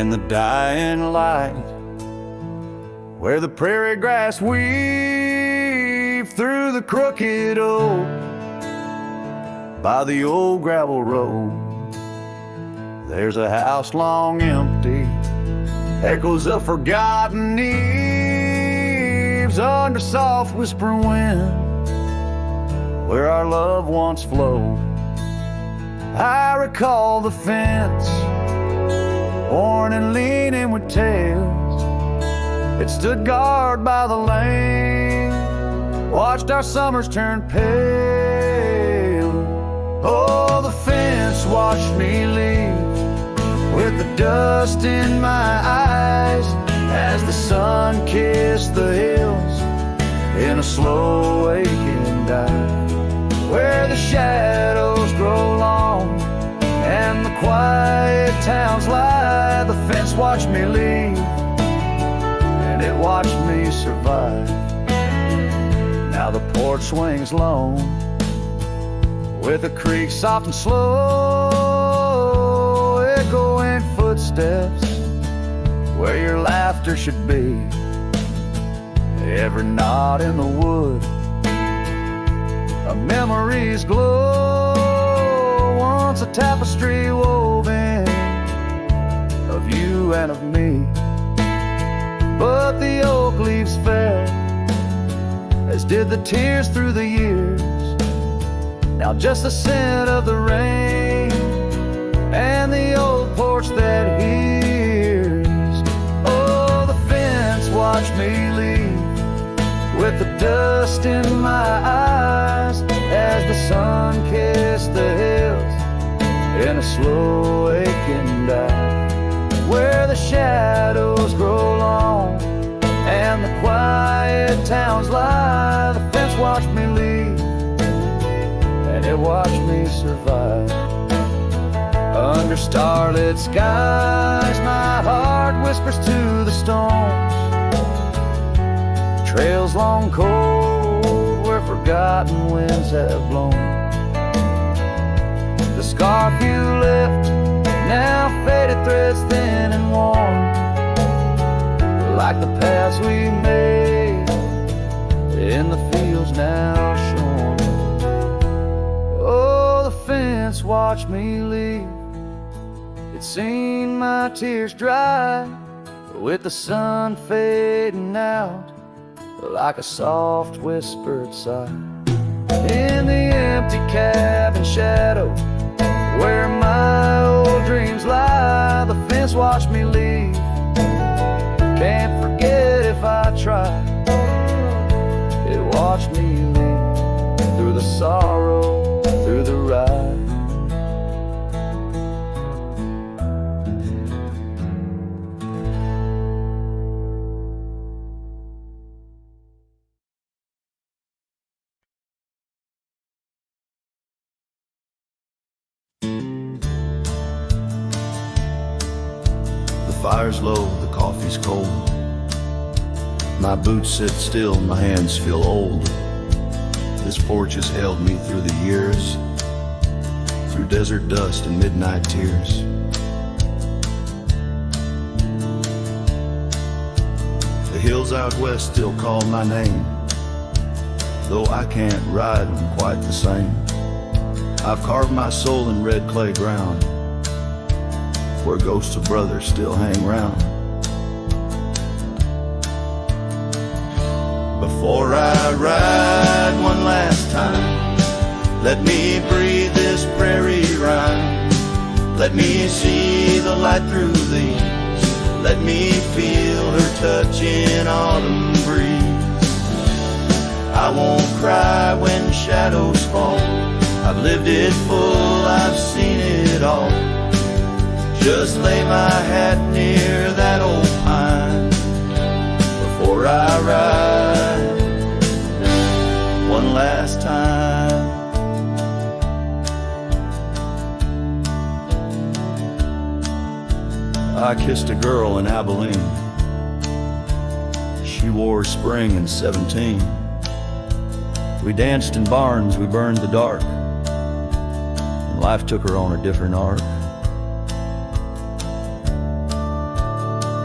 in the dying light, where the prairie grass weaved through the crooked oak, by the old gravel road. There's a house long empty, echoes of forgotten eves under soft whispering wind, where our love once flowed. I recall the fence, worn and leaning with tails. It stood guard by the lane, watched our summers turn pale. Oh, the fence watched me leave, with the dust in my eyes, as the sun kissed the hills in a slow waking dive, where the shadows grow long and the quiet towns lie. The fence watched me leave, and it watched me survive. Now the porch swings lone, with the creek soft and slow, echoing footsteps where your laughter should be. Every knot in the wood, a memory's glow, once a tapestry woven of you and of me. But the oak leaves fell, as did the tears through the years. Now just the scent of the rain and the old porch that hears. Oh, the fence watched me leave, with the dust in my eyes, as the sun kissed the hills in a slow aching dive, where the shadows grow long and the quiet towns lie. The fence watched me leave, and it watched me survive. Under starlit skies, my heart whispers to the stones, trails long cold where forgotten winds have blown. The scarf you left, now faded threads thin and worn, like the paths we made in the fields now shorn. Oh, the fence watched me leave, it's seen my tears dry, with the sun fading out like a soft whispered sigh. In the empty cabin shadow, where my old dreams lie, the fence watched me leave. Can't forget if I try. It watched me leave, through the sorrow, through the ride. The fire's low, the coffee's cold. My boots sit still, my hands feel old. This porch has held me through the years, through desert dust and midnight tears. The hills out west still call my name, though I can't ride them quite the same. I've carved my soul in red clay ground, where ghosts of brothers still hang round. Before I ride one last time, let me breathe this prairie rhyme. Let me see the light through these, let me feel her touch in autumn breeze. I won't cry when shadows fall, I've lived it full, I've seen it all. Just lay my hat near that old pine before I ride one last time. I kissed a girl in Abilene. She wore spring in 17. We danced in barns, we burned the dark, and life took her on a different arc.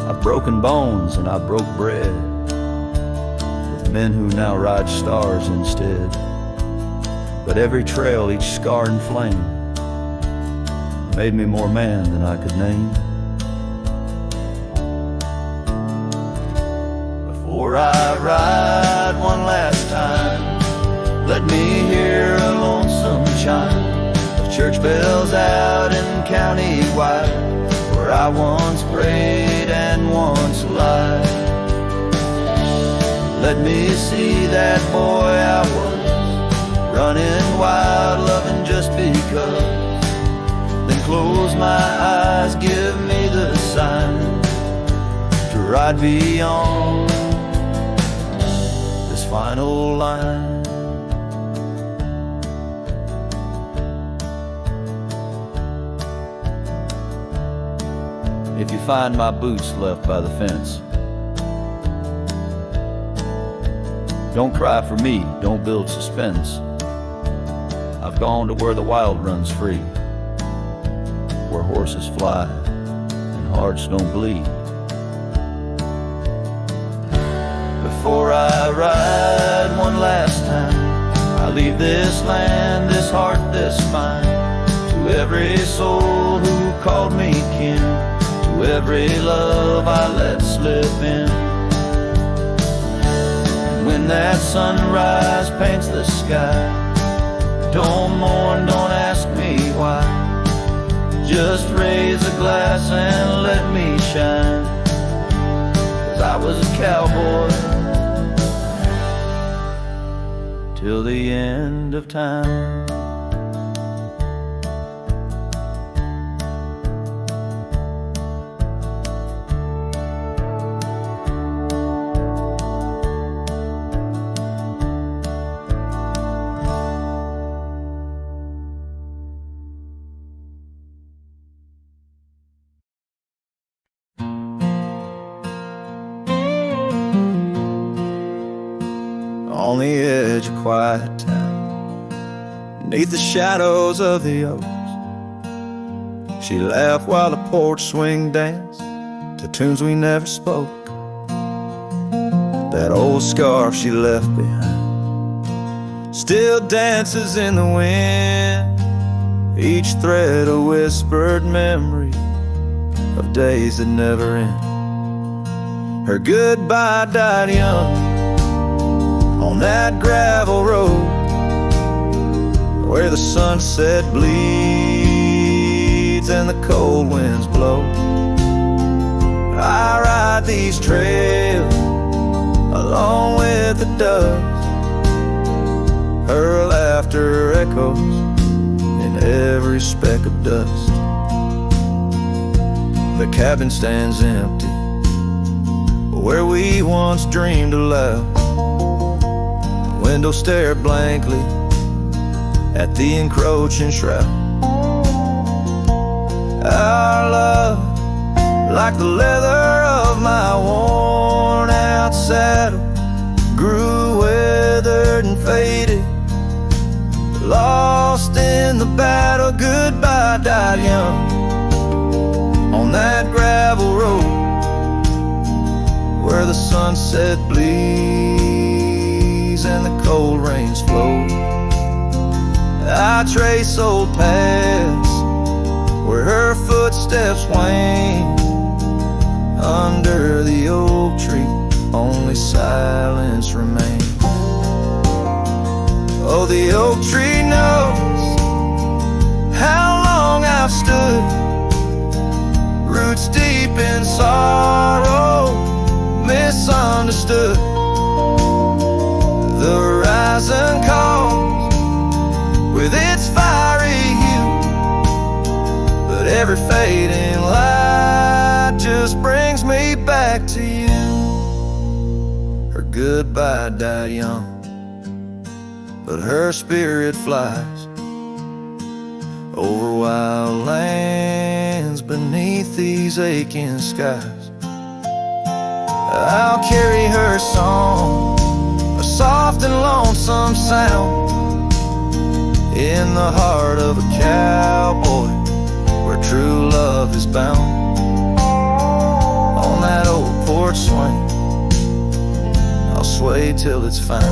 I've broken bones and I broke bread with men who now ride stars instead. But every trail, each scar and flame made me more man than I could name. Before I ride one last time, let me hear a lonesome chime of church bells out in county wide, where I once prayed and once lied. Let me see that boy I was, running wild, loving just because. Then close my eyes, give me the sign to ride beyond this final line. If you find my boots left by the fence, don't cry for me, don't build suspense. I've gone to where the wild runs free, where horses fly and hearts don't bleed. Before I ride one last time, I leave this land, this heart, this spine, to every soul who called me kin, to every love I let slip in. When that sunrise paints the sky, don't mourn, don't ask me why. Just raise a glass and let me shine, 'cause I was a cowboy till the end of time. On the edge of quiet town, beneath the shadows of the oaks, she laughed while the porch swing danced to tunes we never spoke. That old scarf she left behind still dances in the wind, each thread a whispered memory of days that never end. Her goodbye died young on that gravel road where the sunset bleeds and the cold winds blow. I ride these trails along with the doves. Her laughter echoes in every speck of dust. The cabin stands empty where we once dreamed aloud. Window stare blankly at the encroaching shroud. Our love, like the leather of my worn out saddle, grew weathered and faded, lost in the battle. Goodbye died young on that gravel road where the sunset bleeds and the cold rains flow. I trace old paths where her footsteps wane. Under the oak tree only silence remains. Oh, the oak tree knows how long I've stood, roots deep in sorrow, misunderstood. The horizon calls with its fiery hue, but every fading light just brings me back to you. Her goodbye died young, but her spirit flies over wild lands beneath these aching skies. I'll carry her song, a soft and lonesome sound, in the heart of a cowboy where true love is bound. On that that old porch swing. I'll sway till it's fine.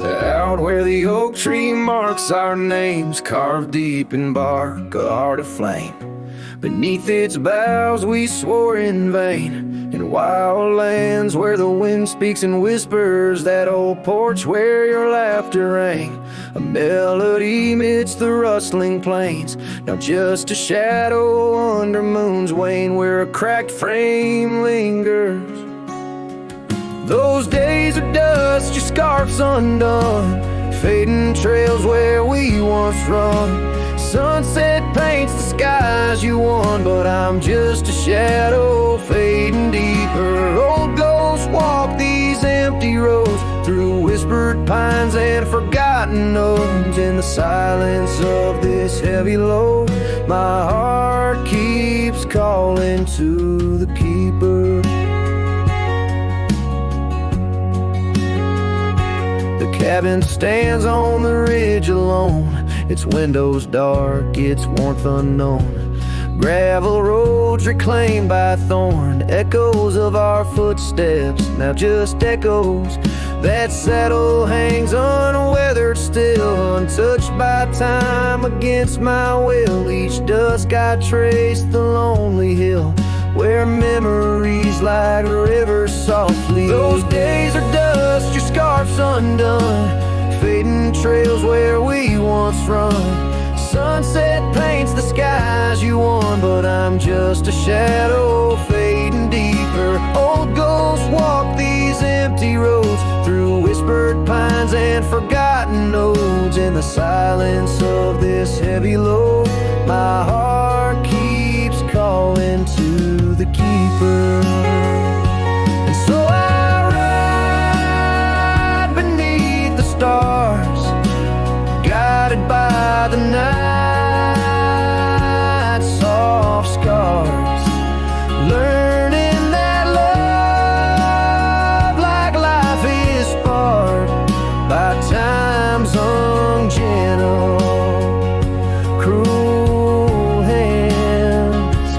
Out where the oak tree marks our names, carved deep in bark, a heart aflame. Beneath its boughs we swore in vain, in wild lands where the wind speaks and whispers, that old porch where your laughter rang, a melody midst the rustling plains. Now just a shadow under moon's wane, where a cracked frame lingers. Those days of dust, your scarf's undone, fading trails where we once run. Sunset paints the skies you won, but I'm just a shadow fading deeper. Old ghosts walk these empty roads, through whispered pines and forgotten notes. In the silence of this heavy load, my heart keeps calling to the keeper. The cabin stands on the ridge alone, its windows dark, its warmth unknown. Gravel roads reclaimed by thorn, echoes of our footsteps, now just echoes. That saddle hangs unweathered still, untouched by time against my will. Each dusk I trace the lonely hill, where memories like rivers softly. Those days are dust, your scarf's undone, fading trails where we once run. Sunset paints the skies you won, but I'm just a shadow fading deeper. Old ghosts walk these empty roads, through whispered pines and forgotten notes. In the silence of this heavy load, my heart keeps calling to the keeper. And so I ride beneath the stars, guided by the night's soft scars, learning that love, like life, is sparred by time's ungentle, cruel hands.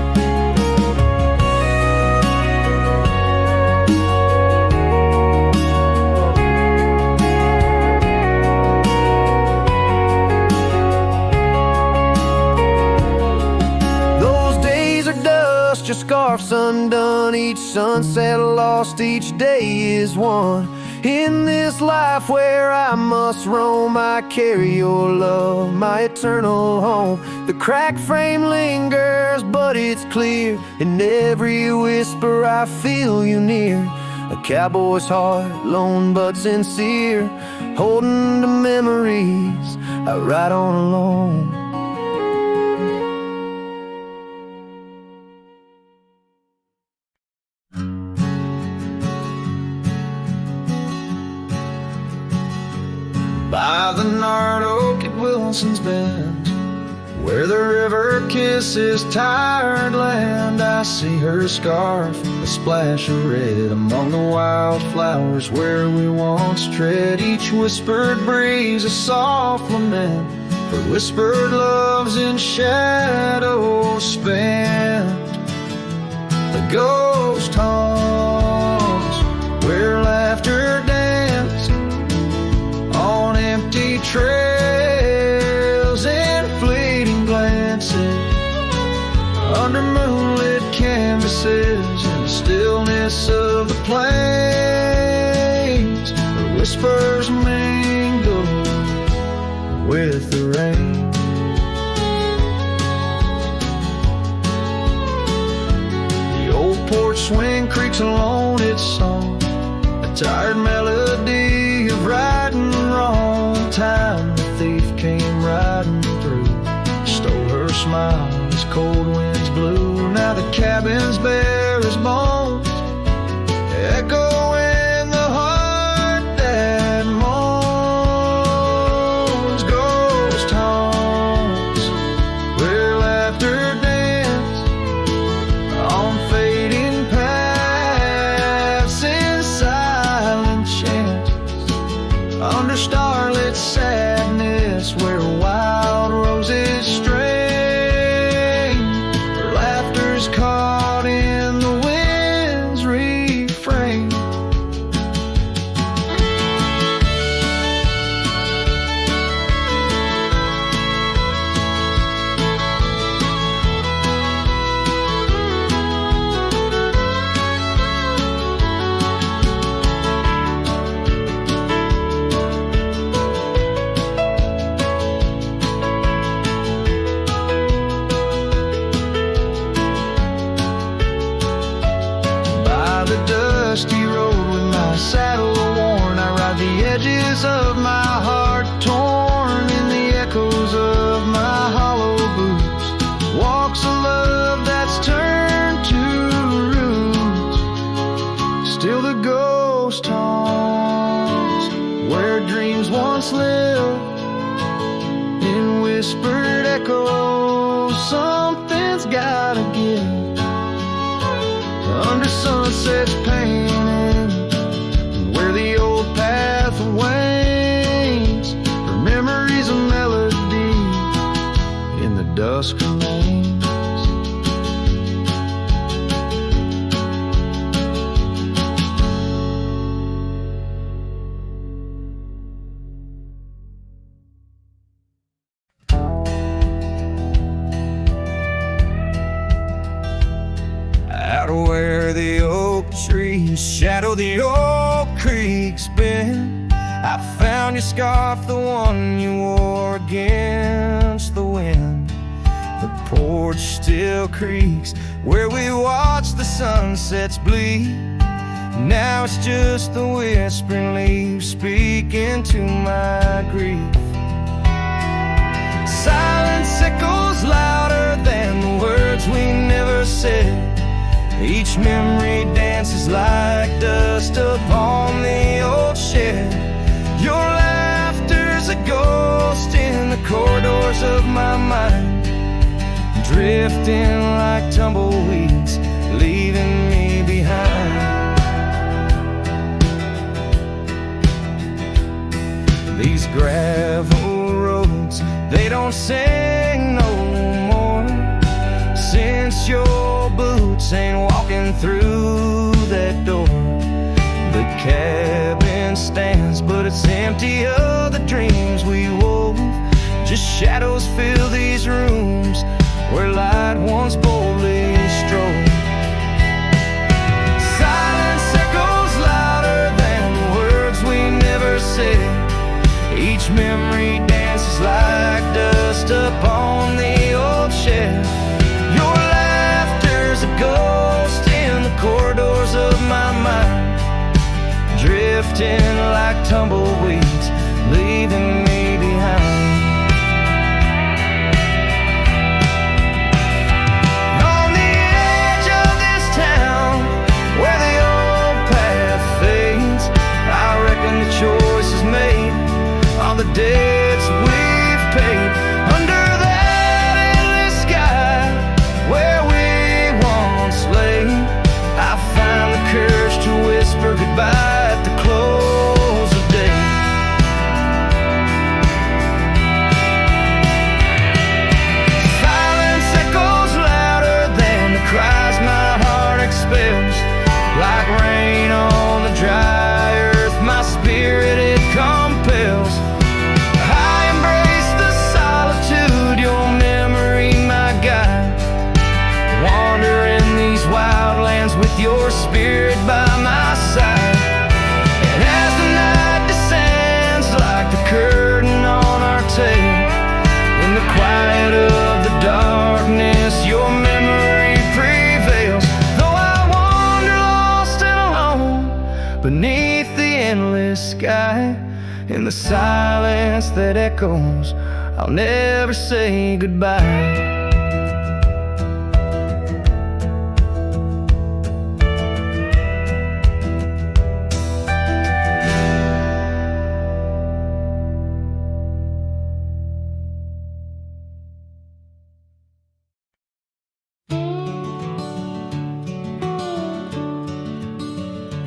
Those days are dust, your scarf's undone, each sunset lost, each day is won. In this life where I must roam, I carry your love, my eternal home. The cracked frame lingers, but it's clear, in every whisper I feel you near. A cowboy's heart, lone but sincere, holding to memories, I ride on alone. By the gnarled oak at Wilson's Bend, where the river kisses tired land, I see her scarf, a splash of red among the wildflowers where we once tread. Each whispered breeze a soft lament for whispered loves in shadows spent. The ghost haunts where laughter danced on empty trails and fleeting glances under moonlit canvases, in the stillness of the plains, the whispers mingle with the rain. The old porch swing creaks alone its song, a tired melody of right and wrong. Time the thief came riding through, stole her smile as cold winds blew. Now the cabin's bare as bones, echo in the heart that moans. Go the dusty road with my saddle worn. I ride the edges of my heart torn in the echoes of my hollow boots. Walks of love that's turned to roots. Still the ghost haunts where dreams once lived. In whispered echoes, something's gotta give. Under sunsets painted, where the old path wanes, her memories a melody in the dusk remains. Out where the oak trees shadow the old creek's bend, I found your scarf, the one you wore against the wind. The porch still creaks where we watch the sunsets bleed. Now it's just the whispering leaves speaking to my grief. Silence echoes louder than the words we never said. Each memory dances like dust upon the old shed. Your laughter's a ghost in the corridors of my mind, drifting like tumbleweeds, leaving me behind. These gravel roads, they don't sing no more, since your boots ain't walking through that door. The cabin stands, but it's empty of the dreams we wove. Just shadows fill these rooms where light once boldly strode. Silence echoes louder than the words we never said. Each memory dances like dust upon the old shed. Your laughter's a ghost in the corridors of my mind, drifting like tumbleweeds, leaving me behind. On the edge of this town, where the old path fades, I reckon the choice is made, all the debts we've paid. Under that endless sky, where we once lay, I find the courage to whisper goodbye at the close of day. Silence echoes louder than the cries my heart expels. Like rain on the dry earth, my spirit it compels. I embrace the solitude, your memory my guide. Wander in these wildlands with your spirit by my side. And as the night descends like the curtain on our tale, in the quiet of the darkness your memory prevails. Though I wander lost and alone beneath the endless sky, in the silence that echoes, I'll never say goodbye.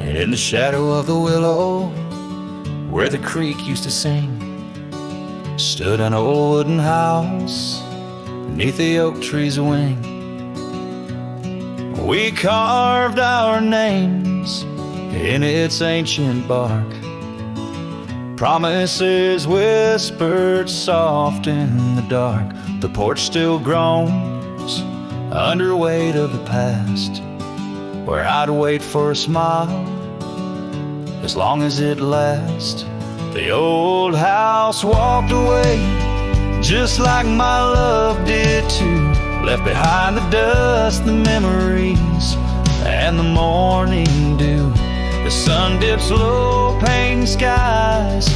And in the shadow of the willow, where the creek used to sing, stood an old wooden house beneath the oak tree's wing. We carved our names in its ancient bark, promises whispered soft in the dark. The porch still groans under weight of the past, where I'd wait for a smile as long as it lasts. The old house walked away just like my love did too, left behind the dust, the memories, and the morning dew. sun dips low, painting skies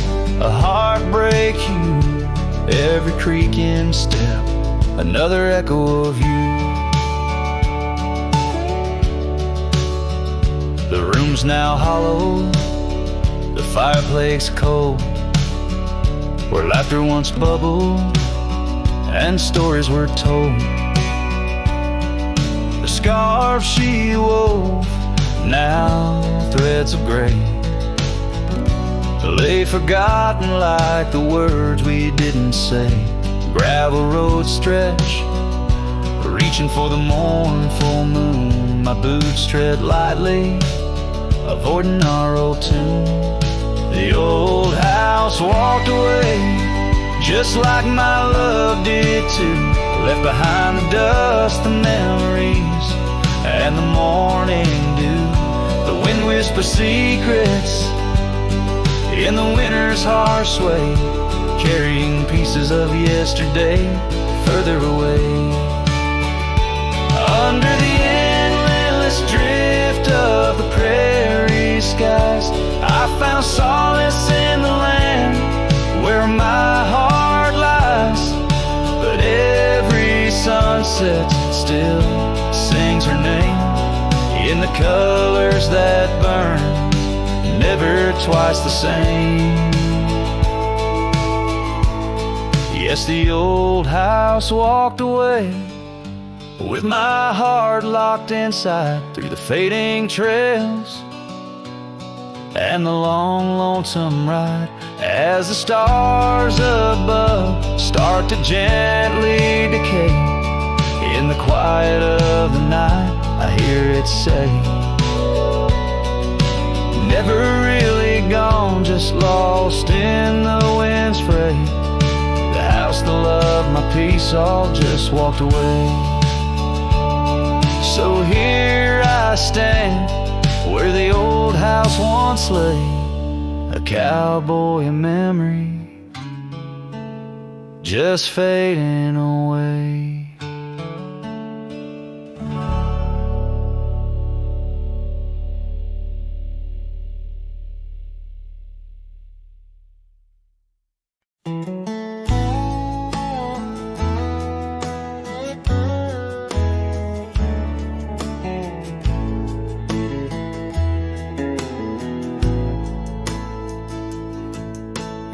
a heartbreak hue. Every creaking step, another echo of you. The room's now hollow, the fireplace cold, where laughter once bubbled and stories were told. The scarf she wove, now threads of gray, lay forgotten like the words we didn't say. Gravel roads stretch, reaching for the mournful moon. My boots tread lightly, avoiding our old tune. The old house walked away, just like my love did too. Left behind the dust, the memories, and the morning dew. The wind whispers secrets in the winter's harsh sway, carrying pieces of yesterday further away. Under the endless drift of the prairie skies, I found solace in the land where my heart lies. But every sunset still sings her name in the colors that burn, never twice the same. Yes, the old house walked away, with my heart locked inside, through the fading trails and the long, lonesome ride. As the stars above start to gently decay, in the quiet of the night I hear it say, never really gone, just lost in the wind's fray. The house, the love, my peace, all just walked away. So here I stand, where the old house once lay, a cowboy in memory, just fading away.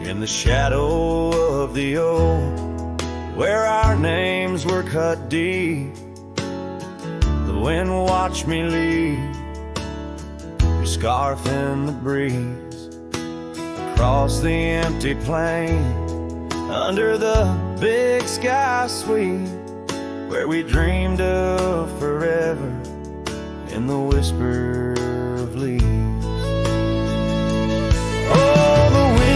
In the shadow of the old, where our names were cut deep, the wind watched me leave, your scarf in the breeze, across the empty plain, under the big sky sweep, where we dreamed of forever in the whisper of leaves. Oh, the wind,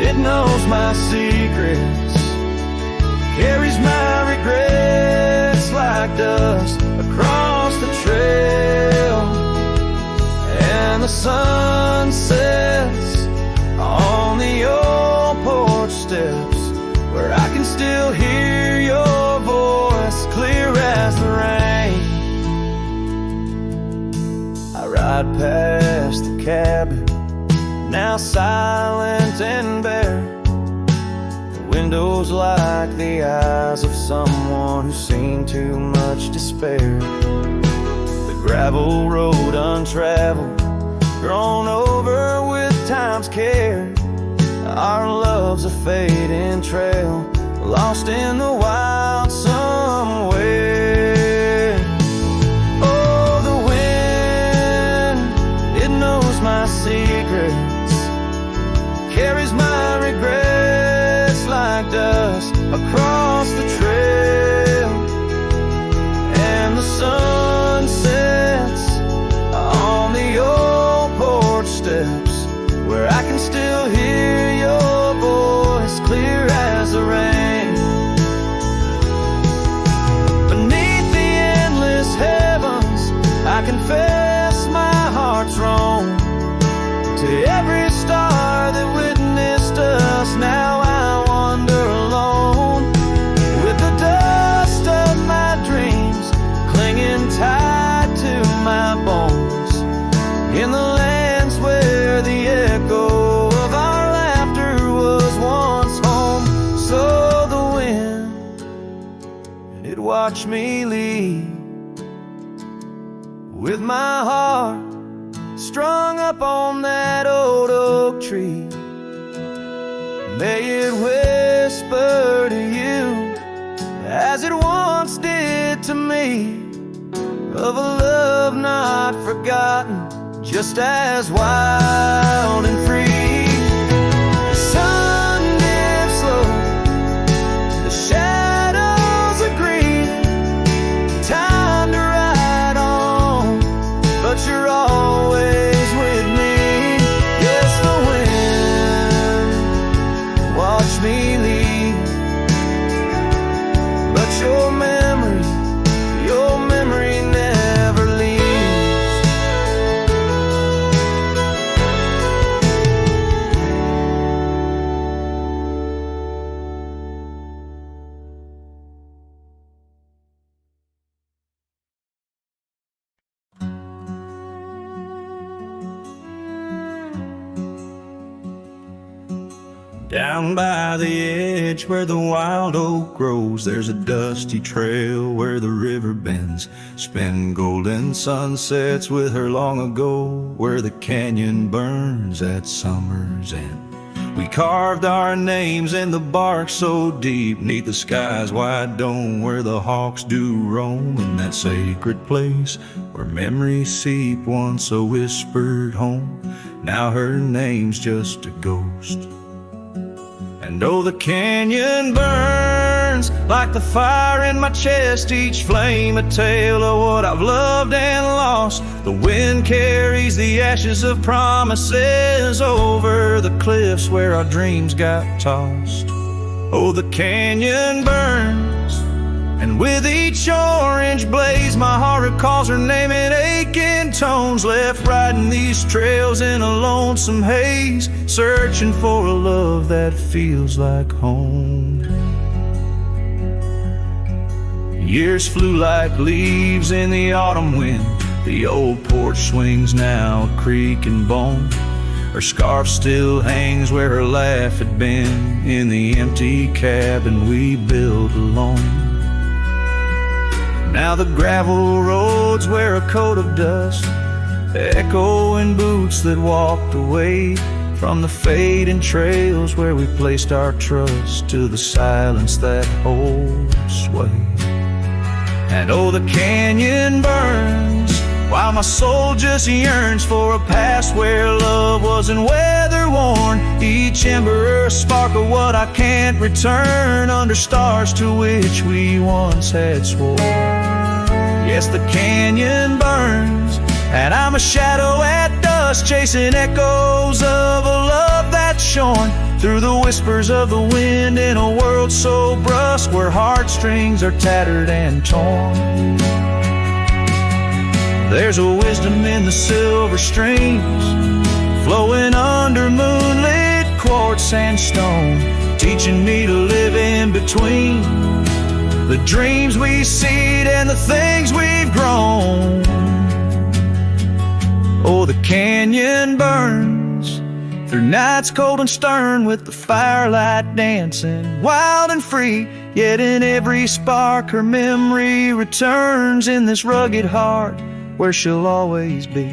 it knows my secrets, carries my regrets like dust across the trail, and the sun sets on the old porch steps, where I can still hear your voice clear as the rain. I ride past the cabin, now silent and bare, the windows like the eyes of someone who's seen too much despair. The gravel road untraveled, grown over with time's care, our love's a fading trail, lost in the wild somewhere. Oh, the wind, it knows my secrets, carries my regrets like dust across the trail, and the sun sets on the old porch steps, where I can still hear your voice clear as the rain. watch me leave, with my heart strung up on that old oak tree. May it whisper to you, as it once did to me, of a love not forgotten, just as wild and free. The sun dips slow, the shadows agree, time to ride on, but you're always with me. Yes, the wind watch me leave, but your memory never leaves. Down by the edge where the wild oak grows, there's a dusty trail where the river bends, spin golden sunsets with her long ago, where the canyon burns at summer's end. We carved our names in the bark so deep, 'neath the sky's wide dome, where the hawks do roam, in that sacred place where memories seep, once a whispered home, now her name's just a ghost. And oh, the canyon burns like the fire in my chest, each flame a tale of what I've loved and lost. The wind carries the ashes of promises over the cliffs where our dreams got tossed. Oh, the canyon burns, and with each orange blaze my heart recalls her name in aching tones, left riding these trails in a lonesome haze, searching for a love that feels like home. Years flew like leaves in the autumn wind, the old porch swings now a creak and bone, her scarf still hangs where her laugh had been, in the empty cabin we built alone. Now the gravel roads wear a coat of dust, echoing boots that walked away from the fading trails where we placed our trust, to the silence that holds sway. And oh, the canyon burns while my soul just yearns for a past where love wasn't weather worn, each ember a spark of what I can't return, under stars to which we once had sworn. Yes, the canyon burns, and I'm a shadow at dusk, chasing echoes of a love that's shorn through the whispers of the wind, in a world so brusque where heartstrings are tattered and torn. There's a wisdom in the silver streams flowing under moonlit quartz and stone, teaching me to live in between the dreams we seed and the things we've grown. Oh, the canyon burns through nights cold and stern, with the firelight dancing wild and free, yet in every spark her memory returns, in this rugged heart where she'll always be.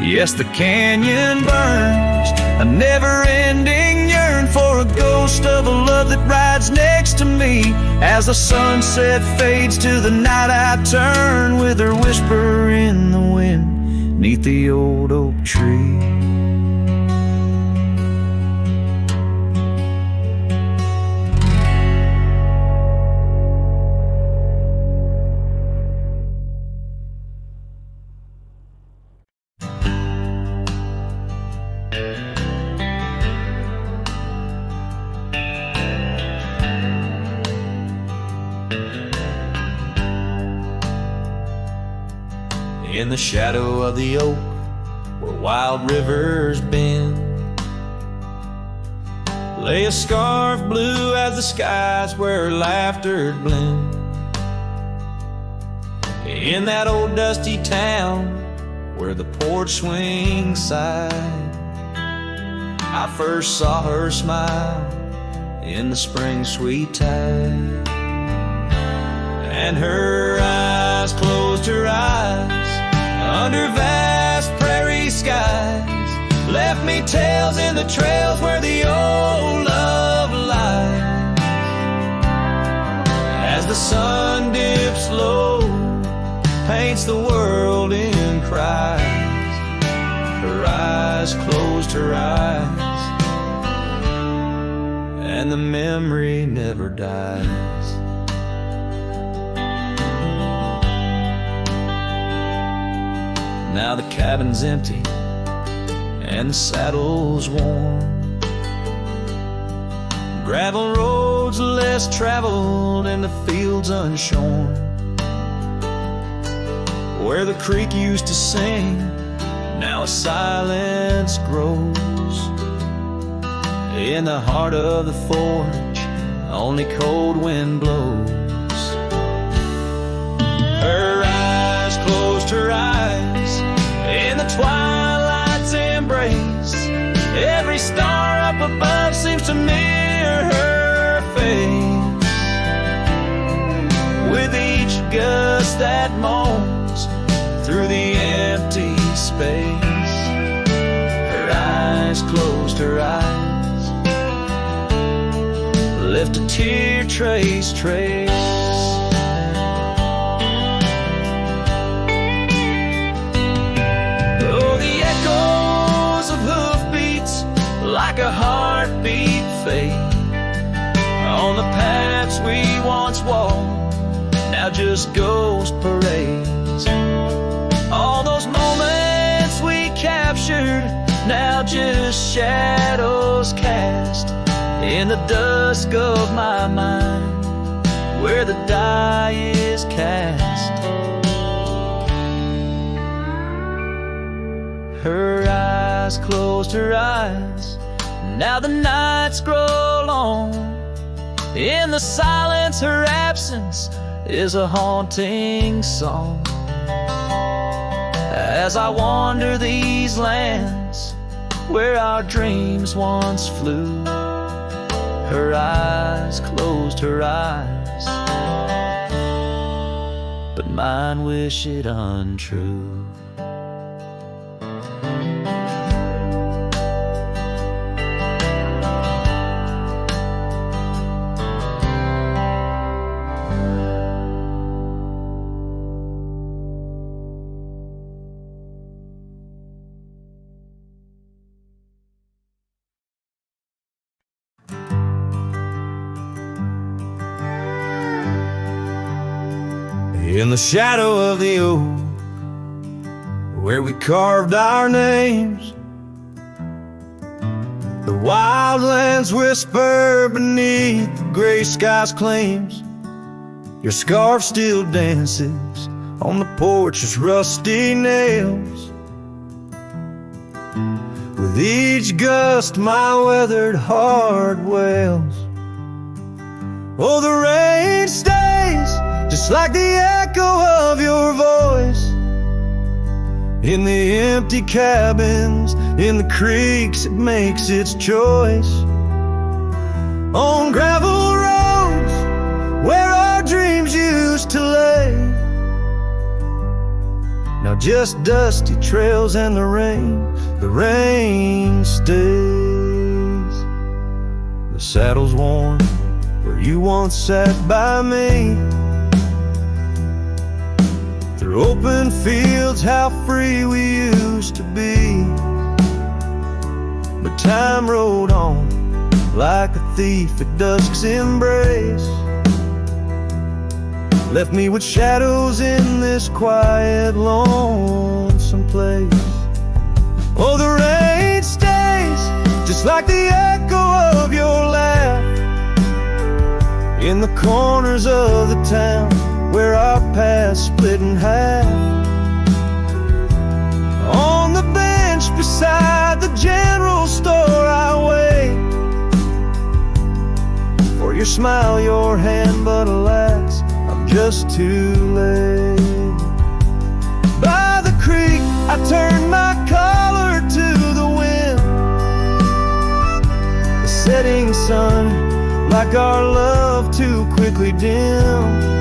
Yes, the canyon burns, a never-ending yearn for a ghost of a love that rides next to me, as the sunset fades to the night I turn, with her whisper in the wind 'neath the old oak tree. In the shadow of the oak, where wild rivers bend, lay a scarf blue as the skies where laughter blend. In that old dusty town where the porch swings sighed, I first saw her smile in the spring sweet tide. and her eyes closed her eyes under vast prairie skies, left me tales in the trails where the old love lies. As the sun dips low, paints the world in cries, her eyes closed her eyes, and the memory never dies. Now the cabin's empty and the saddle's worn, gravel roads less traveled and the fields unshorn. Where the creek used to sing, now a silence grows. In the heart of the forge, only cold wind blows. Her eyes closed her eyes in the twilight's embrace. Every star up above seems to mirror her face. With each gust that moans through the empty space, her eyes closed her eyes, left a tear trace. Oh, the echoes of hoofbeats like a heartbeat fade on the paths we once walked, now just ghost parades. All those moments we captured, now just shadows cast in the dusk of my mind, where the die is cast. Her eyes closed her eyes, now the nights grow long. In the silence, her absence is a haunting song. As I wander these lands where our dreams once flew, her eyes closed her eyes, but mine wish it untrue. In the shadow of the oak, where we carved our names, the wildlands whisper beneath the gray sky's claims. Your scarf still dances on the porch's rusty nails. With each gust my weathered heart wails. Oh, the rain stays just like the echo of your voice in the empty cabins, in the creeks it makes its choice. On gravel roads where our dreams used to lay, now just dusty trails and the rain stays. The saddle's worn where you once sat by me. Through open fields, how free we used to be. But time rode on like a thief at dusk's embrace, left me with shadows in this quiet, lonesome place. Oh, the rain stays just like the echo of your laugh in the corners of the town where our paths split in half. On the bench beside the general store I wait for your smile, your hand, but alas, I'm just too late. By the creek I turned my collar to the wind. The setting sun, like our love, too quickly dim.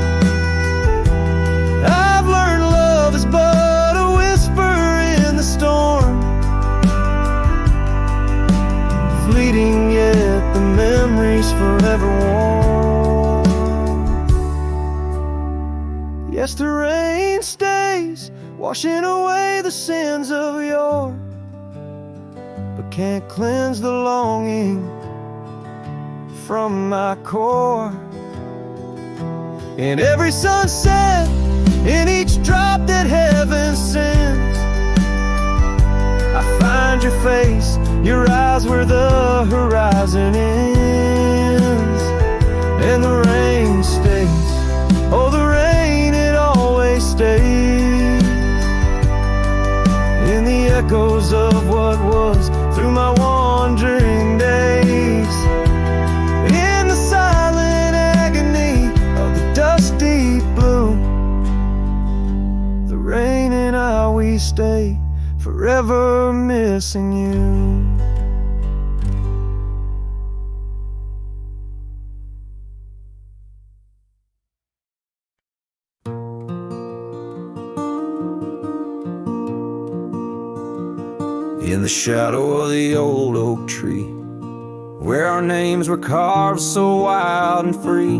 washing away the sins of yore, but can't cleanse the longing from my core. In every sunset, in each drop that heaven sends, I find your face, your eyes where the horizon ends. And the rain stays, oh the rain, it always stays in the echoes of what was through my wandering days. In the silent agony of the dusty blue, the rain and I, we stay forever missing you. In the shadow of the old oak tree, where our names were carved so wild and free,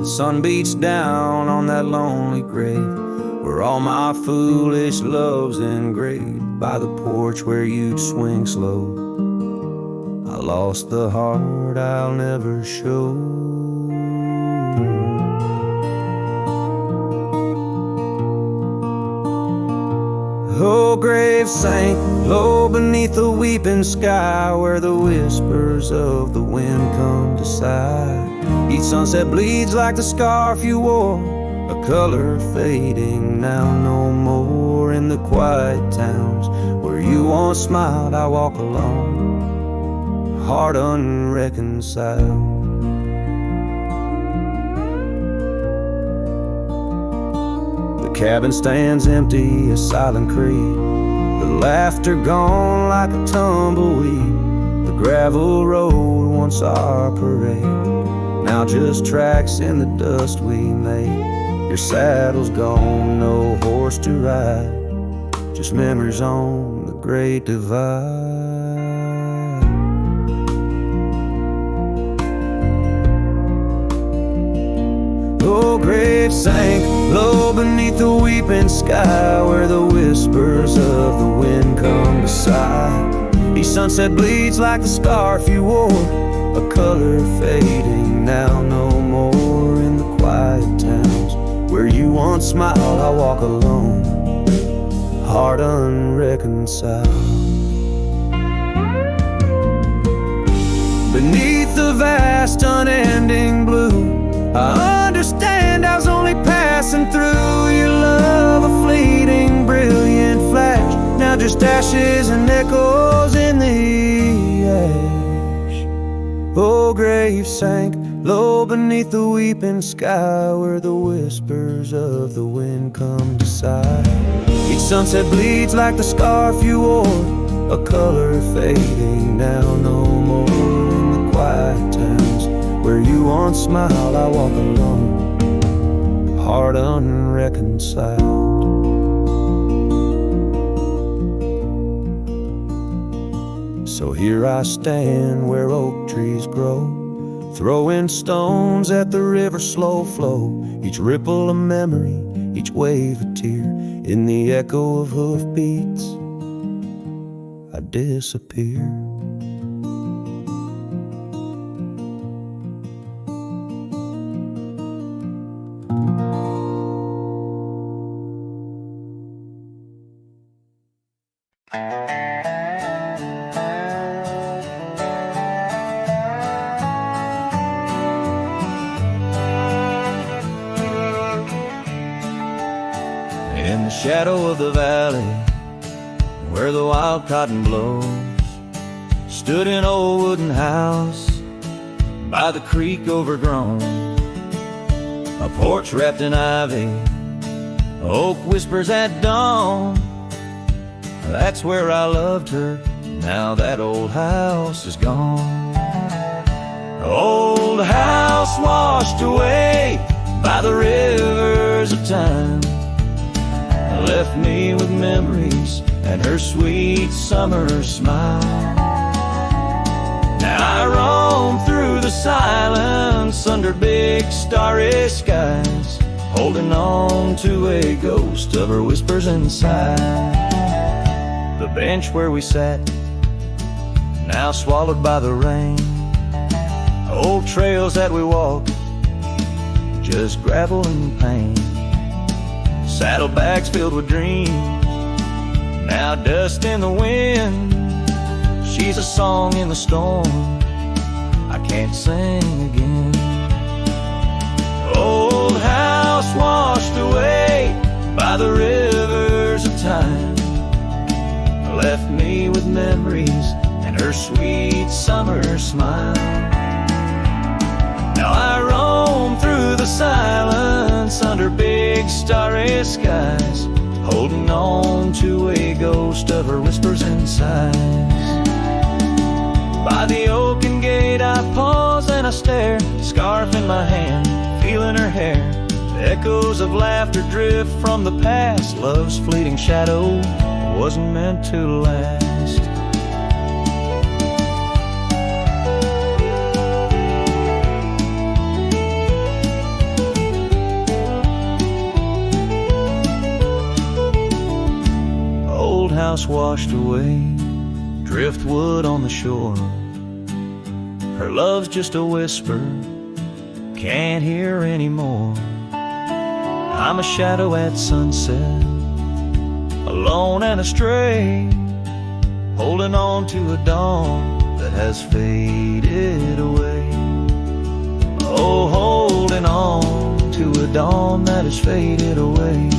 the sun beats down on that lonely grave, where all my foolish love's engraved. By the porch where you'd swing slow, I lost the heart I'll never show. Oh, grave sank low beneath the weeping sky, where the whispers of the wind come to sigh. Each sunset bleeds like the scarf you wore, a color fading now no more. In the quiet towns where you once smiled, I walk alone, heart unreconciled. The cabin stands empty, a silent creed, the laughter gone like a tumbleweed. The gravel road, once our parade, now just tracks in the dust we made. Your saddle's gone, no horse to ride, just memories on the great divide. Oh, grave sank low beneath the weeping sky, where the whispers of the wind come to sigh. Each sunset bleeds like the scarf you wore, a color fading now no more. In the quiet towns where you once smiled, I walk alone, heart unreconciled. Beneath the vast unending blue, I understand I was only passing through. Your love, a fleeting, brilliant flash, now just ashes and echoes in the ash. Oh, grave sank low beneath the weeping sky, where the whispers of the wind come to sigh. Each sunset bleeds like the scarf you wore, a color fading now no more. In the quiet towns where you once smiled, I walk alone, heart unreconciled. So here I stand where oak trees grow, throwing stones at the river's slow flow. Each ripple a memory, each wave a tear. In the echo of hoofbeats, I disappear. In the shadow of the valley, where the wild cotton blows, stood an old wooden house by the creek overgrown. A porch wrapped in ivy, oak whispers at dawn. That's where I loved her, now that old house is gone. Old house washed away by the rivers of time, left me with memories and her sweet summer smile. Now I roam through the silence under big starry skies, holding on to a ghost of her whispers inside. The bench where we sat, now swallowed by the rain. Old trails that we walked, just gravel and pain. Saddlebags filled with dreams, now dust in the wind. She's a song in the storm, I can't sing again. Old house washed away by the rivers of time, left me with memories and her sweet summer smile. Now I roam through the silence under big starry skies, holding on to a ghost of her whispers and sighs. By the oaken gate I pause and I stare, scarf in my hand, feeling her hair. Echoes of laughter drift from the past, love's fleeting shadow wasn't meant to last. Old house washed away, driftwood on the shore. Her love's just a whisper, can't hear anymore. I'm a shadow at sunset, alone and astray, holding on to a dawn that has faded away. Oh, holding on to a dawn that has faded away.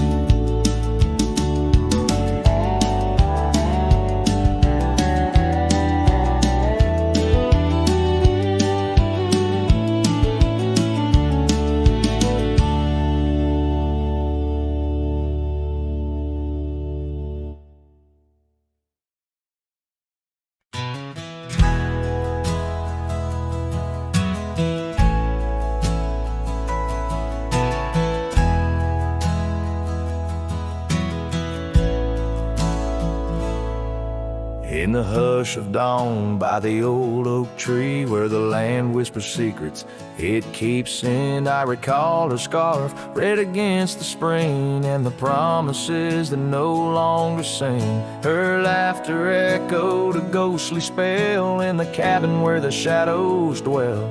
In the hush of dawn by the old oak tree where the land whispers secrets it keeps in, I recall her scarf red against the spring and the promises that no longer sing. Her laughter echoed a ghostly spell in the cabin where the shadows dwell.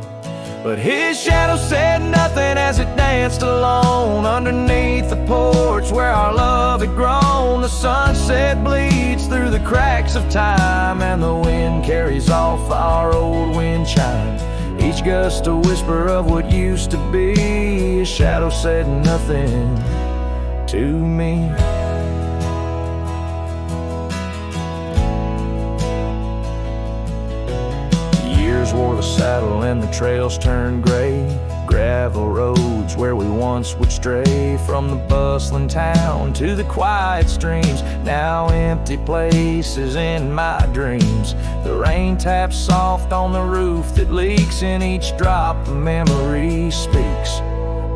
But his shadow said nothing as it danced alone underneath the porch where our love had grown. The sunset bleeds through the cracks of time and the wind carries off our old wind chimes. Each gust a whisper of what used to be. His shadow said nothing to me. Wore the saddle and the trails turned gray, gravel roads where we once would stray, from the bustling town to the quiet streams, now empty places in my dreams. The rain taps soft on the roof that leaks, in each drop a memory speaks.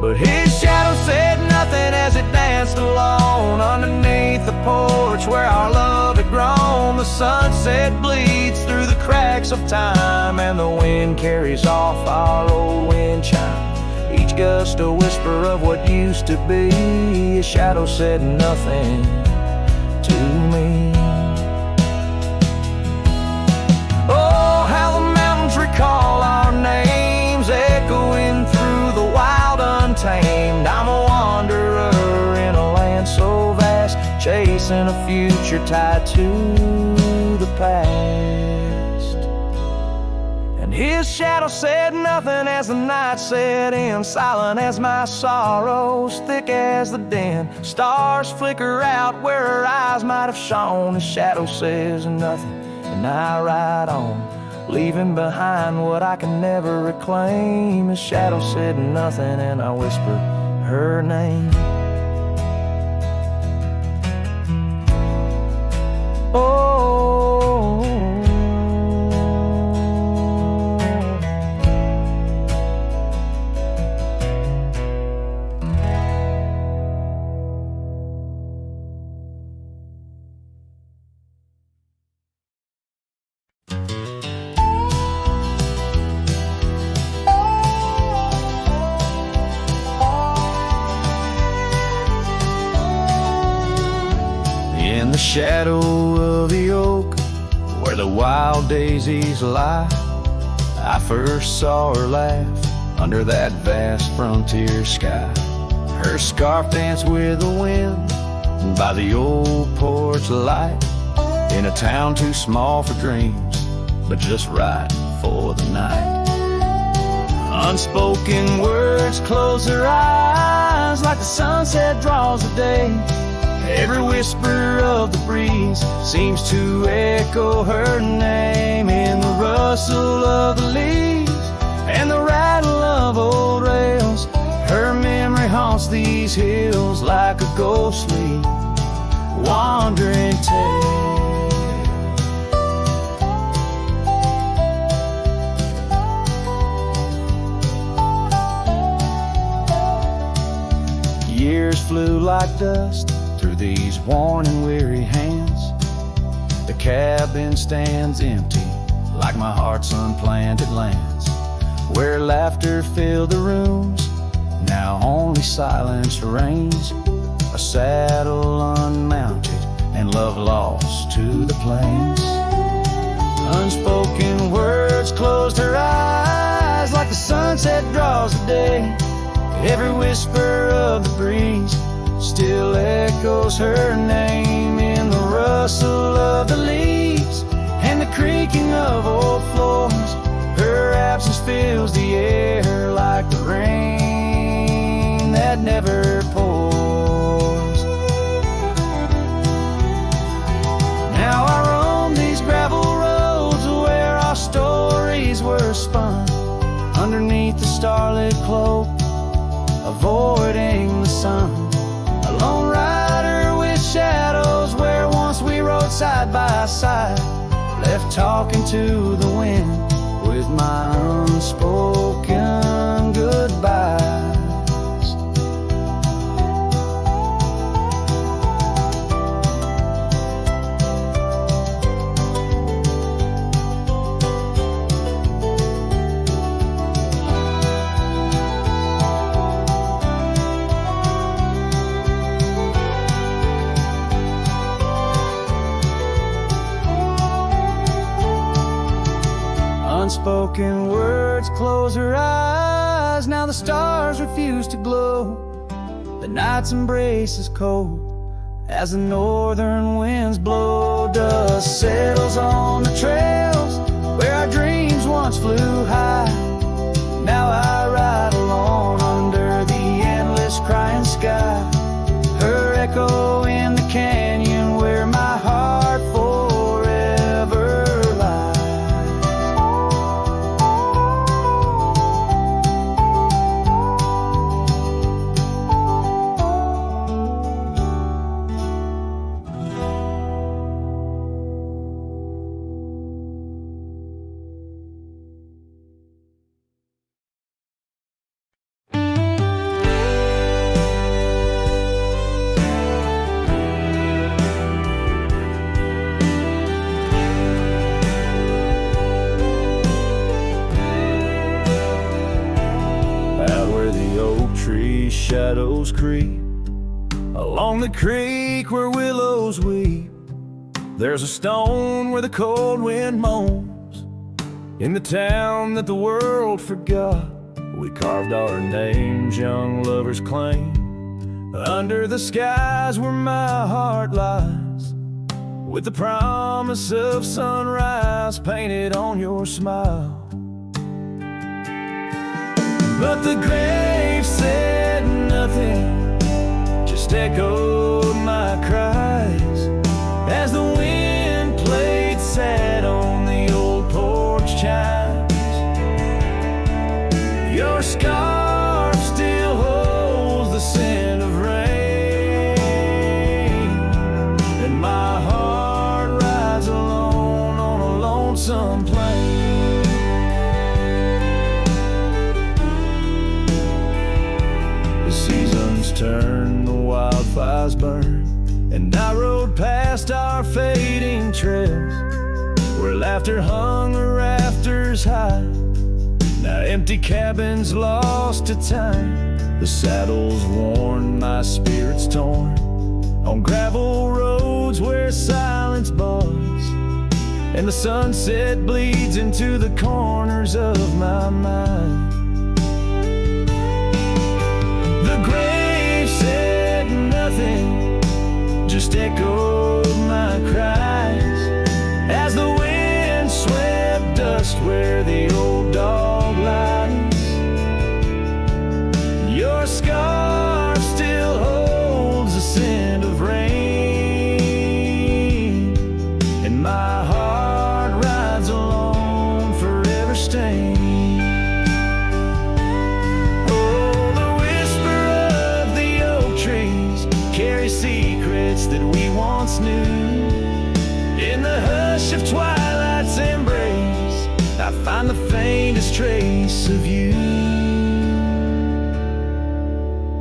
But his shadow said nothing as it danced alone underneath the porch where our love had grown. The sunset bleeds through the cracks of time and the wind carries off our old wind chime. Each gust a whisper of what used to be. His shadow said nothing to me. Oh, how the mountains recall our names, echoing through the wild untamed. I'm a wanderer in a land so vast, chasing a future tied to the past. And his shadow said nothing as the night set in, silent as my sorrows, thick as the din. Stars flicker out where her eyes might have shone. His shadow says nothing and I ride on, leaving behind what I can never reclaim. His shadow said nothing and I whispered her name. Oh, the shadow of the oak, where the wild daisies lie, I first saw her laugh under that vast frontier sky. Her scarf danced with the wind by the old porch light, in a town too small for dreams, but just right for the night. Unspoken words close her eyes like the sunset draws the day. Every whisper of the breeze seems to echo her name in the rustle of the leaves and the rattle of old rails. Her memory haunts these hills like a ghostly wandering tale. Years flew like dust through these worn and weary hands. The cabin stands empty like my heart's unplanted lands, where laughter filled the rooms, now only silence reigns. A saddle unmounted and love lost to the plains. Unspoken words closed her eyes like the sunset draws the day. Every whisper of the breeze still echoes her name in the rustle of the leaves and the creaking of old floors. Her absence fills the air like the rain that never pours. Now I roam these gravel roads where our stories were spun, underneath the starlit cloak, avoiding the sun. A lone rider with shadows where once we rode side by side, left talking to the wind with my unspoken goodbyes. Unspoken words close her eyes, now the stars refuse to glow. The night's embrace is cold as the northern winds blow. Dust settles on the trails where our dreams once flew high. Now I ride alone under the endless crying sky. Her echo in the canyon where my heart forever lies. Shadows creep along the creek where willows weep. There's a stone where the cold wind moans. In the town that the world forgot, we carved our names, young lovers claim. Under the skies where my heart lies, with the promise of sunrise painted on your smile. But the grave said nothing, just echoed my cries as the wind played sad on the old porch chimes. Your scarf still holds the scent of rain, and my heart rides alone on a lonesome plain. Turn, the wildfires burn, and I rode past our fading trails where laughter hung the rafters high. Now empty cabins lost to time, the saddle's worn, my spirit's torn on gravel roads roads where silence bars, and the sunset bleeds into the corners of my mind. The grave said nothing, just echoed my cries, as the wind swept dust where the old dog lies. Your scarf still holds the scent of rain, and my heart rides alone, forever stained. Oh, the whisper of the oak trees carries secrets that we once knew. In the hush of twilight's embrace, I find the faintest trace of you.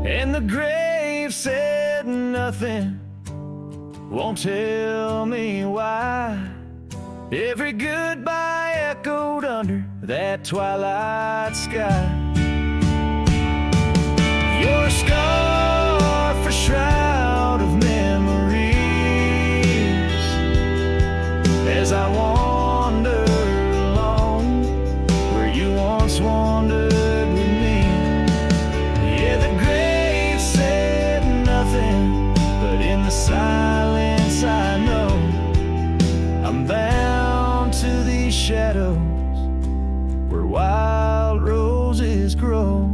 And the grave said nothing, won't tell me why. Every goodbye echoed under that twilight sky. Your scarf, a shroud of memories, as I wander alone where you once wandered with me. Yeah, the grave said nothing, but in the silence I know I'm bound to these shadows where wild roses grow.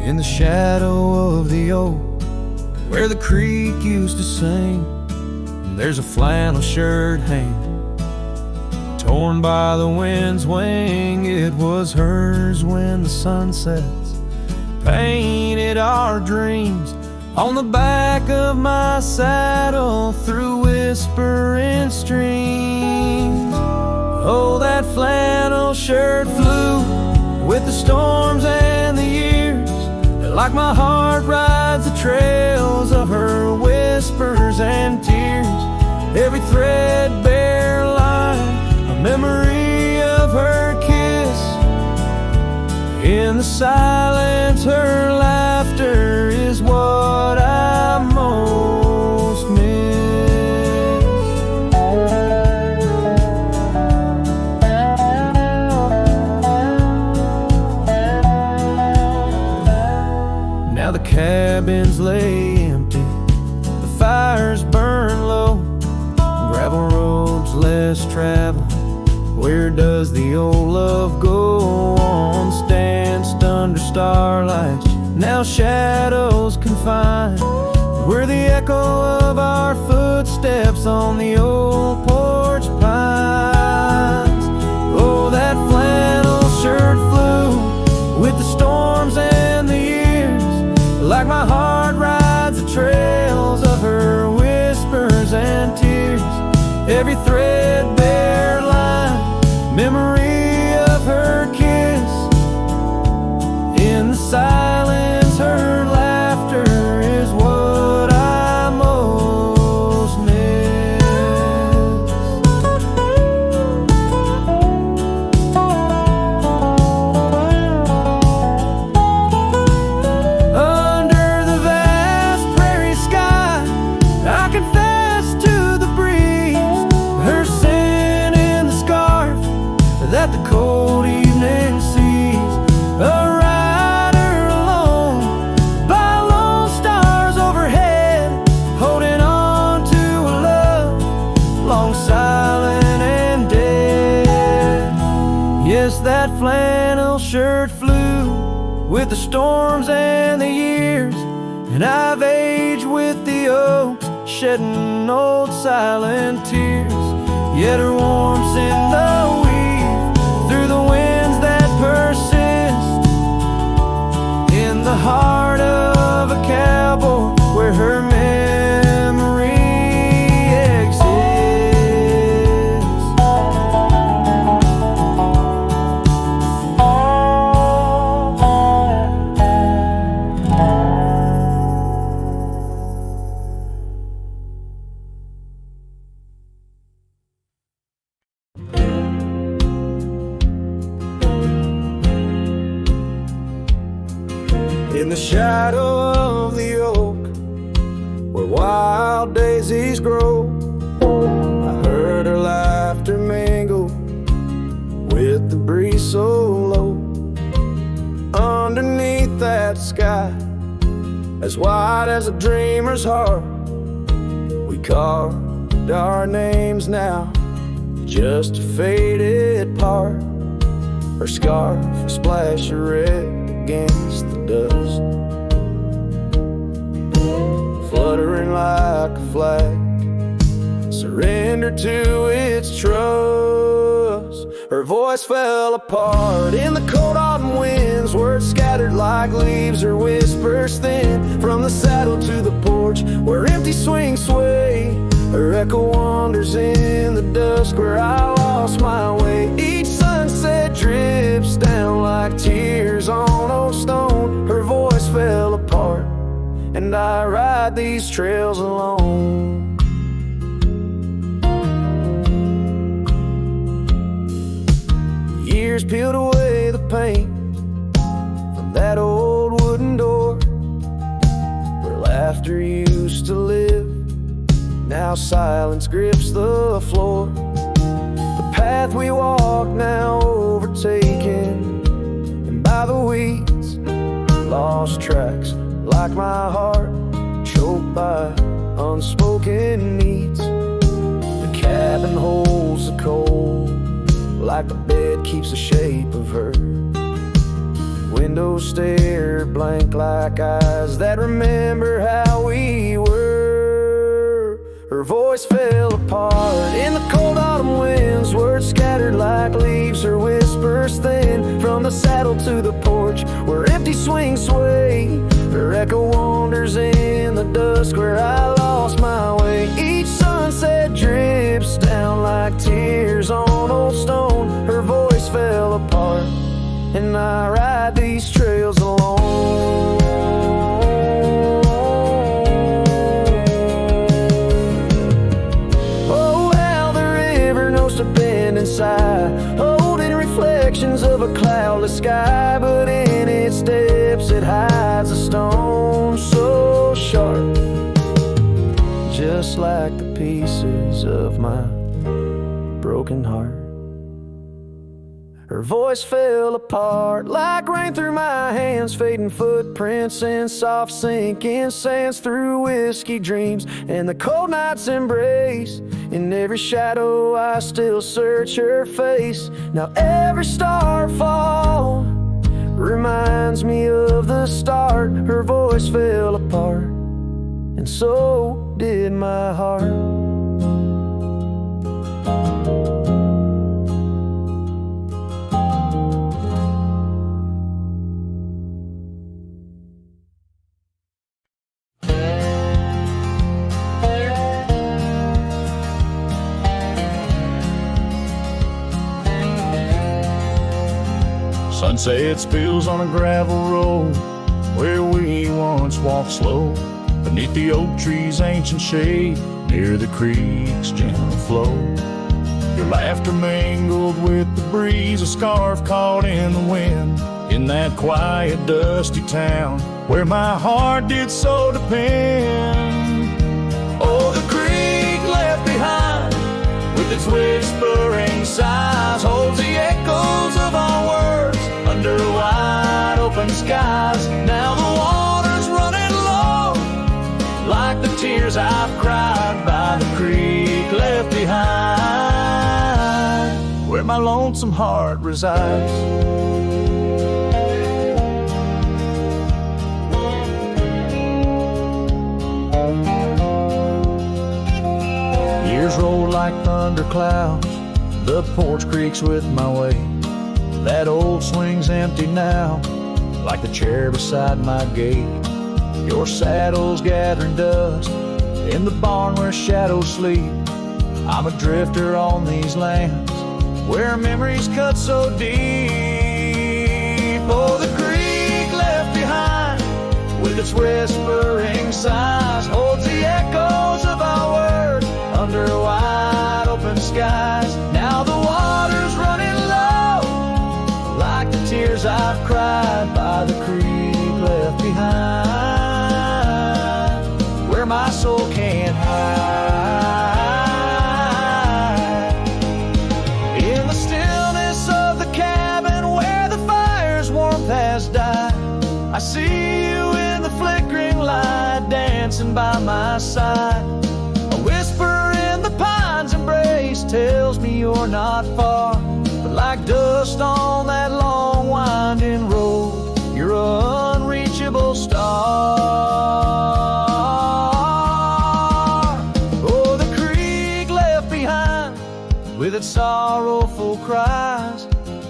In the shadow of the oak, where the creek used to sing, there's a flannel shirt hanging, torn by the wind's wing. It was hers when the sun sets painted our dreams on the back of my saddle through whispering streams. Oh, that flannel shirt flew with the storms and the years, like my heart rides the trails of her whispers and tears. Every threadbare line, a memory of her kiss. In the silence, her laughter is what I most miss. Now the cabins lay empty, the fires burn low, gravel roads less traveled. Where does the old love go on? Stanced under starlights, now shadows confined, where the echo of our footsteps on the old porch pines. Oh, that flannel shirt flew with the storms and the years, like my heart rides the trails of her whispers and tears. Every threadbare line, memory of her kiss. In the silence, her laughter is what I most miss. Under the vast prairie sky, I confess to the breeze, her scent in the scarf that the cold evening sees. A rider alone by lone stars overhead, holding on to a love long silent and dead. Yes, that flannel shirt flew with the storms and the years, and I've aged with the oaks, shedding old silent tears. Yet her warmth's in the weave, through the winds that persist, in the heart of a cowboy where her memory In the shadow of the oak, where wild daisies grow, I heard her laughter mingle with the breeze so low. Underneath that sky, as wide as a dreamer's heart, we carved our names now, just a faded part. Her scarf a splash of red against the dust, fluttering like a flag, surrender to its trust. Her voice fell apart in the cold autumn winds, words scattered like leaves, her whispers thin from the saddle to the porch, where empty swings sway. Her echo wanders in the dusk, where I lost my way. Each sunset drips down like tears on old stone. Her voice fell apart, and I ride these trails alone. Years peeled away the paint from that old wooden door, where laughter used to live. Now silence grips the floor. The path we walk now overtaken, and by the weeds, lost tracks like my heart, choked by unspoken needs. The cabin holds the cold, like the bed keeps the shape of her. Windows stare blank like eyes that remember how we were. Her voice fell apart in the cold autumn winds, words scattered like leaves, her whispers thin from the saddle to the porch, where empty swings sway. Her echo wanders in the dusk, where I lost my way. Each sunset drips down like tears on old stone. Her voice fell apart, and I ride these trails alone. Oh, how the river knows to bend and sigh, holding reflections of a cloudless sky, but in its depths it hides a stone so sharp, just like the pieces of my broken heart. Her voice fell apart like rain through my hands, fading footprints in soft sinking sands, through whiskey dreams and the cold night's embrace. In every shadow I still search her face. Now every starfall reminds me of the start. Her voice fell apart, and so did my heart. Sunset spills on a gravel road where we once walked slow, beneath the oak trees' ancient shade, near the creek's gentle flow. Your laughter mingled with the breeze, a scarf caught in the wind, in that quiet, dusty town where my heart did so depend. Oh, the creek left behind with its whispering sighs holds the echoes of our words under wide open skies. Now the water's running low, like the tears I've cried by the creek left behind, where my lonesome heart resides. Years roll like thunder clouds, the porch creaks with my way. That old swing's empty now, like the chair beside my gate. Your saddle's gathering dust in the barn where shadows sleep. I'm a drifter on these lands where memories cut so deep. Oh, the creek left behind with its whispering sighs holds the echoes of our words under wide open skies. Now the water's running low, like the tears I've cried by the creek left behind. my side. A whisper in the pine's embrace tells me you're not far. But like dust on that long winding road, you're an unreachable star. Oh, the creek left behind with its sorrowful cries,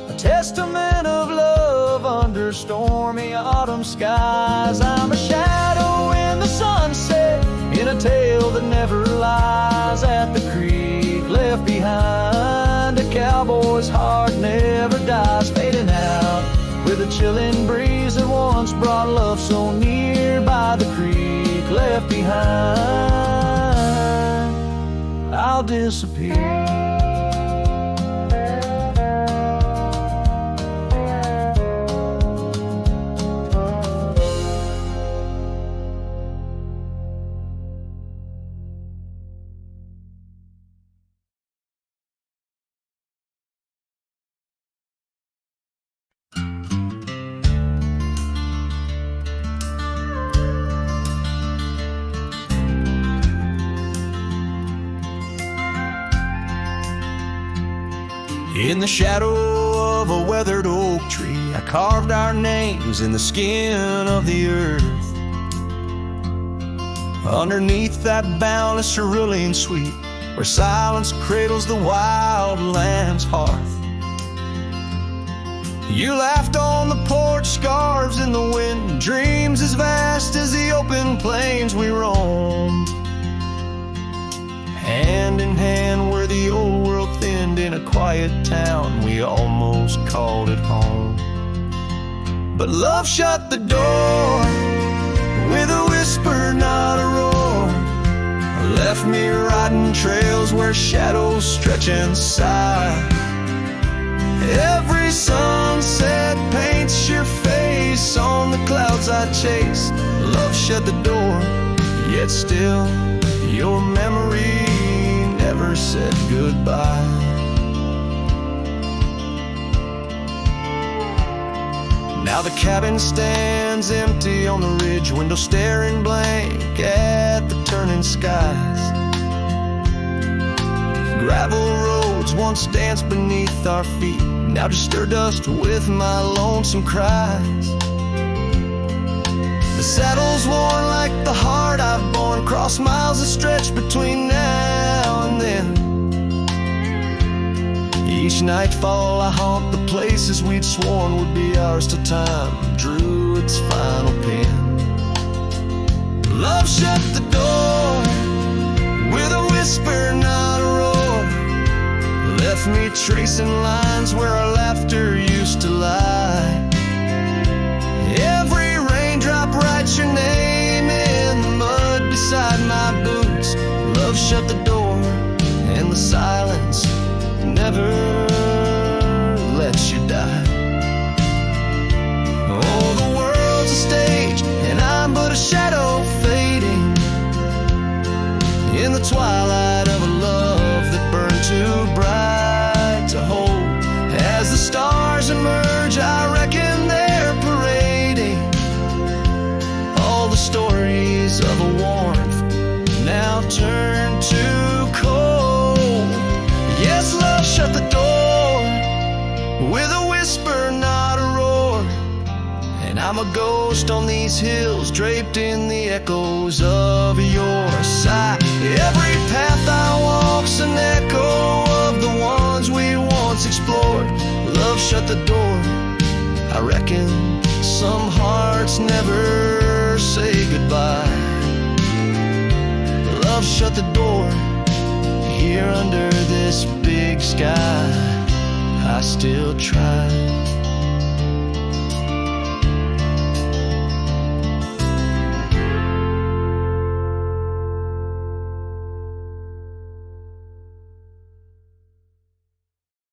a testament of love under stormy autumn skies. I'm a shadow in the sunset, in a tale that never lies. At the creek left behind, a cowboy's heart never dies, fading out with a chilling breeze that once brought love so near. By the creek left behind, I'll disappear. In the shadow of a weathered oak tree, I carved our names in the skin of the earth. Underneath that boundless cerulean sweet, where silence cradles the wild land's hearth. You laughed on the porch, scarves in the wind, dreams as vast as the open plains we roamed. Hand in hand where the old world thinned, in a quiet town we almost called it home. But love shut the door with a whisper, not a roar. Left me riding trails where shadows stretch and sigh. Every sunset paints your face on the clouds I chase. Love shut the door, yet still your memory never said goodbye. Now the cabin stands empty on the ridge, window staring blank at the turning skies. Gravel roads once danced beneath our feet, now just stir dust with my lonesome cries. The saddle's worn like the heart I've borne, cross miles of stretch between now and then. Each nightfall I haunt the places we'd sworn would be ours till time drew its final pen. Love shut the door with a whisper, not a roar. Left me tracing lines where our laughter used to lie. Every raindrop writes your name in the mud beside my boots. Love shut the door, and the silence never lets you die. Oh, the world's a stage, and I'm but a shadow fading in the twilight of a love that burned too bright to hold. As the stars emerge, I reckon they're parading all the stories of a warmth now turned to cold. Yes, love shut the door with a whisper, not a roar. And I'm a ghost on these hills, draped in the echoes of your sigh. Every path I walk's an echo of the ones we once explored. Love shut the door, I reckon some hearts never say goodbye. Love shut the door, here under this big sky I still try.